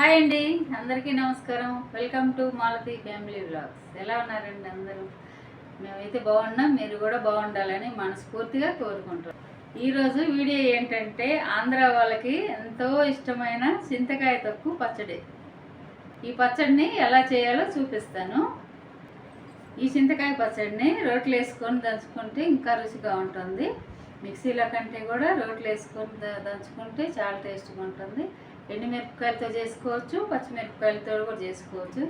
Hi అండి, అందరికీ నమస్కారం. Welcome to Malathi family vlogs. ఎలా ఉన్నారండి అందరూ? మేమైతే బాగున్నాం, మీరు కూడా బాగుండాలని మనస్ఫూర్తిగా కోరుకుంటాం. ఈరోజు వీడియో ఏంటంటే ఆంధ్ర వాళ్ళకి ఎంతో ఇష్టమైన చింతకాయ తొక్కు పచ్చడి. ఈ పచ్చడిని ఎలా చేయాలో చూపిస్తాను. ఈ చింతకాయ పచ్చడిని రోట్లు వేసుకొని దంచుకుంటే ఇంకా రుచిగా ఉంటుంది. మిక్సీలో కంటే కూడా రోట్లు వేసుకొని దంచుకుంటే చాలా టేస్ట్గా ఉంటుంది. ఎండుమిరపకాయలతో చేసుకోవచ్చు, పచ్చిమిరపకాయలతో కూడా చేసుకోవచ్చు.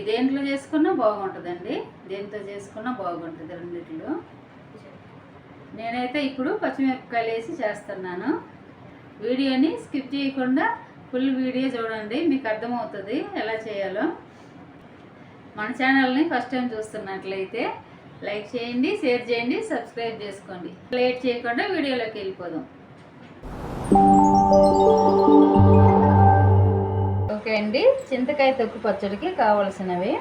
దేంట్లో చేసుకున్నా బాగుంటుందండి, దేంతో చేసుకున్నా బాగుంటుంది రెండిట్లో. నేనైతే ఇప్పుడు పచ్చిమిరపకాయలు వేసి చేస్తున్నాను. వీడియోని స్కిప్ చేయకుండా ఫుల్ వీడియో చూడండి, మీకు అర్థమవుతుంది ఎలా చేయాలో. మన ఛానల్ని ఫస్ట్ టైం చూస్తున్నట్లయితే లైక్ చేయండి, షేర్ చేయండి, సబ్స్క్రైబ్ చేసుకోండి. లేట్ చేయకుండా వీడియోలోకి వెళ్ళిపోదాం. ఓకే అండి, చింతకాయ తొక్కు పచ్చడికి కావలసినవి: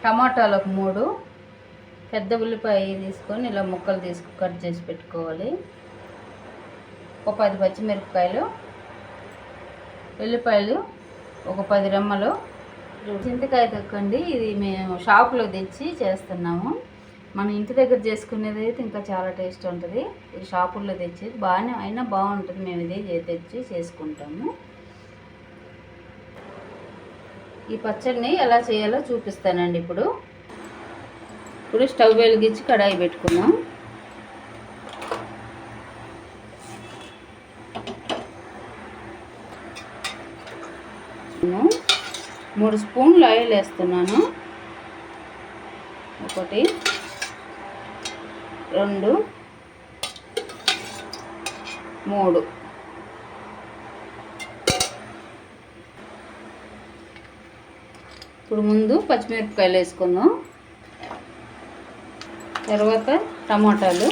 టమాటాలు ఒక 3, పెద్ద ఉల్లిపాయ తీసుకొని ఇలా ముక్కలు కట్ చేసి పెట్టుకోవాలి. ఒక 10 పచ్చిమిరపకాయలు, ఉల్లిపాయలు ఒక 10 రెమ్మలు. చింతకాయ తొక్కండి, ఇది మేము షాపులో తెచ్చి చేస్తున్నాము. మన ఇంటి దగ్గర చేసుకునేది అయితే ఇంకా చాలా టేస్ట్ ఉంటుంది. ఇది షాపుల్లో తెచ్చి బాగుంటుంది. మేము ఇదే తెచ్చి చేసుకుంటాము. ఈ పచ్చడిని ఎలా చేయాలో చూపిస్తానండి. ఇప్పుడు స్టవ్ వెలిగించి కడాయి పెట్టుకున్నాం. నేను 3 స్పూన్లు ఆయిల్ వేస్తున్నాను. 1, 2, 3. ఇప్పుడు ముందు పచ్చిమిరపకాయలు వేసుకుందాం, తర్వాత టమాటాలు,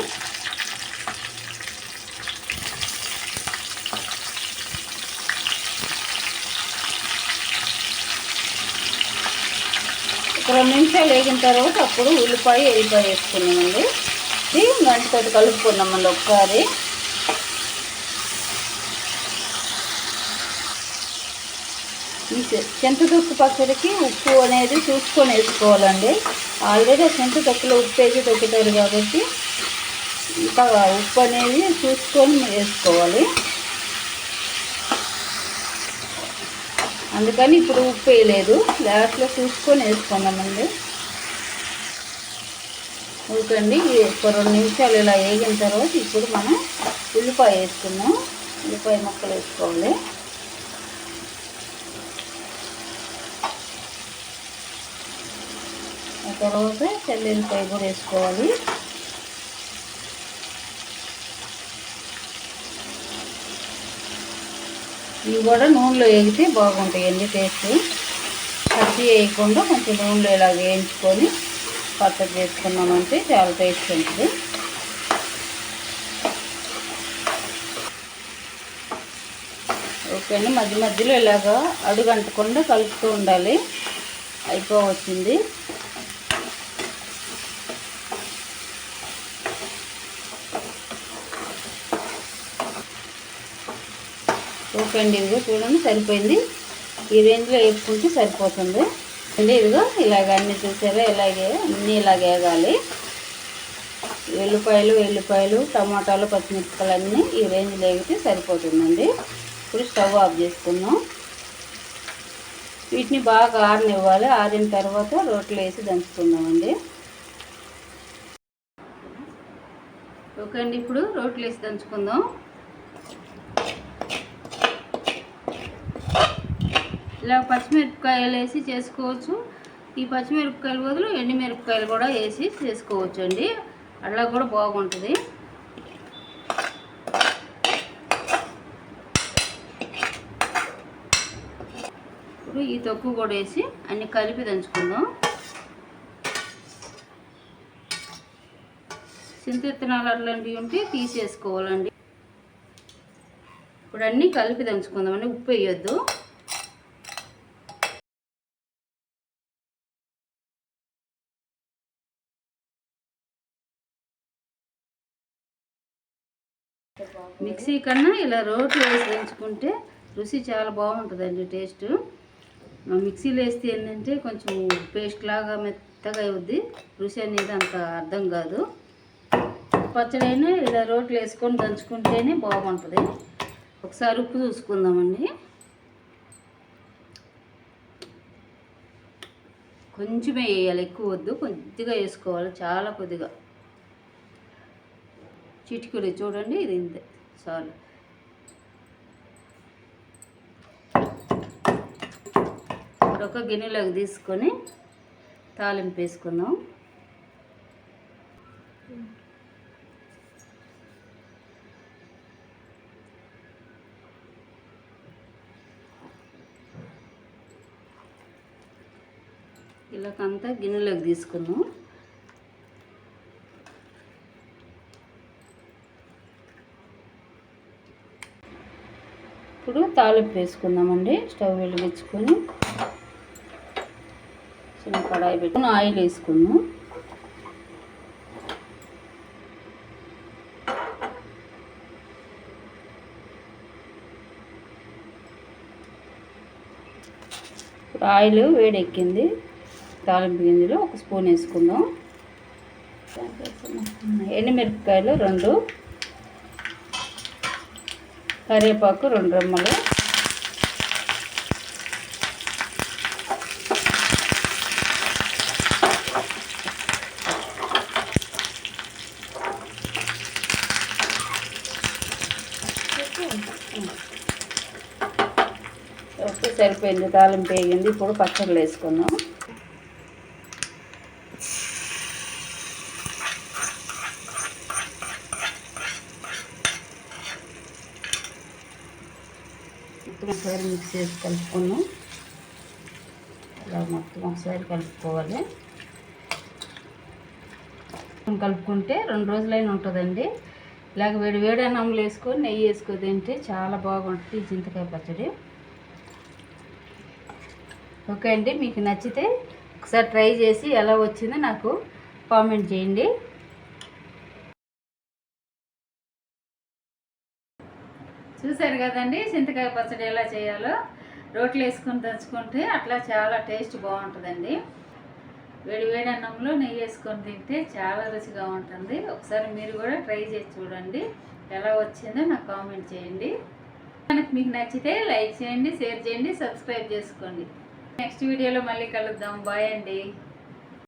ఒక 2 నిమిషాలు వేగిన తర్వాత అప్పుడు ఉల్లిపాయ వేసుకున్నామండి. ఇది గంటతో కలుపుకున్నామండి ఒకసారి. ఈ చింతతొక్కు పచ్చడికి ఉప్పు అనేది చూసుకొని వేసుకోవాలండి. ఆల్రెడీ చింతతొక్కులో ఉప్పు వేసి తొక్కుతారు కాబట్టి ఇంకా ఉప్పు అనేది చూసుకొని వేసుకోవాలి. అందుకని ఇప్పుడు ఉప్పు వేయలేదు, లాస్ట్లో చూసుకొని వేసుకున్నామండి. ఊకండి, ఒక 2 నిమిషాలు ఇలా వేగిన తర్వాత ఇప్పుడు మనం ఉల్లిపాయ వేసుకున్నాం. ఉల్లిపాయ ముక్కలు వేసుకోవాలి. ఆ తర్వాత తెల్లుల్లిపాయ కూడా వేసుకోవాలి. ఇవి కూడా నూనెలో వేగితే బాగుంటాయండి టేస్ట్. పచ్చి వేయకుండా కొంచెం నూనెలో ఇలా వేయించుకొని పచ్చడి చేసుకున్నామంటే చాలా టేస్ట్ ఉంటుంది. ఓకే అండి, మధ్య మధ్యలో ఇలాగా అడుగంటకుండా కలుపుతూ ఉండాలి. అయిపోవచ్చింది. ఓకే అండి, ఇదిగో చూడండి సరిపోయింది. ఈ రేంజ్లో వేసుకుంటే సరిపోతుంది అండి. ఇదిగో ఇలాగ అన్నీ చూసారా, అన్నీ ఇలాగ వేగాలి. వెల్లిపాయలు, టమాటాలు, పచ్చిమిరపకాయలు అన్నీ ఈ రేంజ్లో వేగితే సరిపోతుందండి. ఇప్పుడు స్టవ్ ఆఫ్ చేసుకుందాం. వీటిని బాగా ఆరనివ్వాలి. ఆరిన తర్వాత రోట్లో వేసి దంచుకుందామండి. ఓకే అండి, ఇప్పుడు రోట్లో వేసి దంచుకుందాం. ఇలా పచ్చిమిరపకాయలు వేసి చేసుకోవచ్చు. ఈ పచ్చిమిరపకాయల బదులు ఎండుమిరపకాయలు కూడా వేసి చేసుకోవచ్చు అండి, అలా కూడా బాగుంటుంది. ఇప్పుడు ఈ తొక్కు కూడా వేసి అన్ని కలిపి దంచుకుందాం. చింత విత్తనాలు అట్లాంటివి ఉంటే తీసేసుకోవాలండి. ఇప్పుడు అన్నీ కలిపి దంచుకుందామండి, ఉప్పు వేయొద్దు. మిక్సీ కన్నా ఇలా రోట్లో వేసి దంచుకుంటే రుచి చాలా బాగుంటుందండి టేస్ట్. మిక్సీలో వేస్తే ఏంటంటే కొంచెం పేస్ట్ లాగా మెత్తగా అవుద్ది, రుచి అనేది అంత అర్థం కాదు. పచ్చడి అయినా ఇలా రోట్లో వేసుకొని దంచుకుంటేనే బాగుంటుంది. ఒకసారి ఉప్పు చూసుకుందామండి. కొంచెమే వేయాలి, ఎక్కువ వద్దు, కొద్దిగా వేసుకోవాలి, చాలా కొద్దిగా. చిటికెడు చూడండి, ఇది ఇంతే చాలు. ఒక గిన్నెలోకి తీసుకొని తాలింపు వేసుకుందాం. ఇలాకంతా గిన్నెలోకి తీసుకుందాం. ఇప్పుడు తాలింపు వేసుకుందామండి. స్టవ్ వెలిగించుకొని చిన్న కడాయి పెట్టుకుని ఆయిల్ వేసుకుందాం. ఇప్పుడు ఆయిల్ వేడెక్కింది. తాలింపు గింజలు ఒక స్పూన్ వేసుకుందాం. ఎండుమిరపకాయలు 2, కరివేపాకు 2 రెమ్మలు, సరిపోయింది. తాలింపు వేగింది. ఇప్పుడు పచ్చళ్ళు వేసుకుందాం. మొత్తం ఒకసారి మిక్స్ చేసి కలుపుకున్నాం. ఇలా మొత్తం ఒకసారి కలుపుకోవాలి. కలుపుకుంటే 2 రోజులైనా ఉంటుందండి. ఇలాగ వేడి అన్నంలో వేసుకొని నెయ్యి వేసుకొని తింటే చాలా బాగుంటుంది చింతకాయ పచ్చడి. ఓకే అండి, మీకు నచ్చితే ఒకసారి ట్రై చేసి ఎలా వచ్చిందో నాకు కామెంట్ చేయండి. చూసారు కదండి చింతకాయ పచ్చడి ఎలా చేయాలో. రోట్లో వేసుకొని దంచుకుంటే అట్లా చాలా టేస్ట్ బాగుంటుందండి. వేడి అన్నంలో నెయ్యి వేసుకొని తింటే చాలా రుచిగా ఉంటుంది. ఒకసారి మీరు కూడా ట్రై చేసి చూడండి, ఎలా వచ్చిందో నాకు కామెంట్ చేయండి. మీకు నచ్చితే లైక్ చేయండి, షేర్ చేయండి, సబ్స్క్రైబ్ చేసుకోండి. నెక్స్ట్ వీడియోలో మళ్ళీ కలుద్దాం. బాయ్ అండి.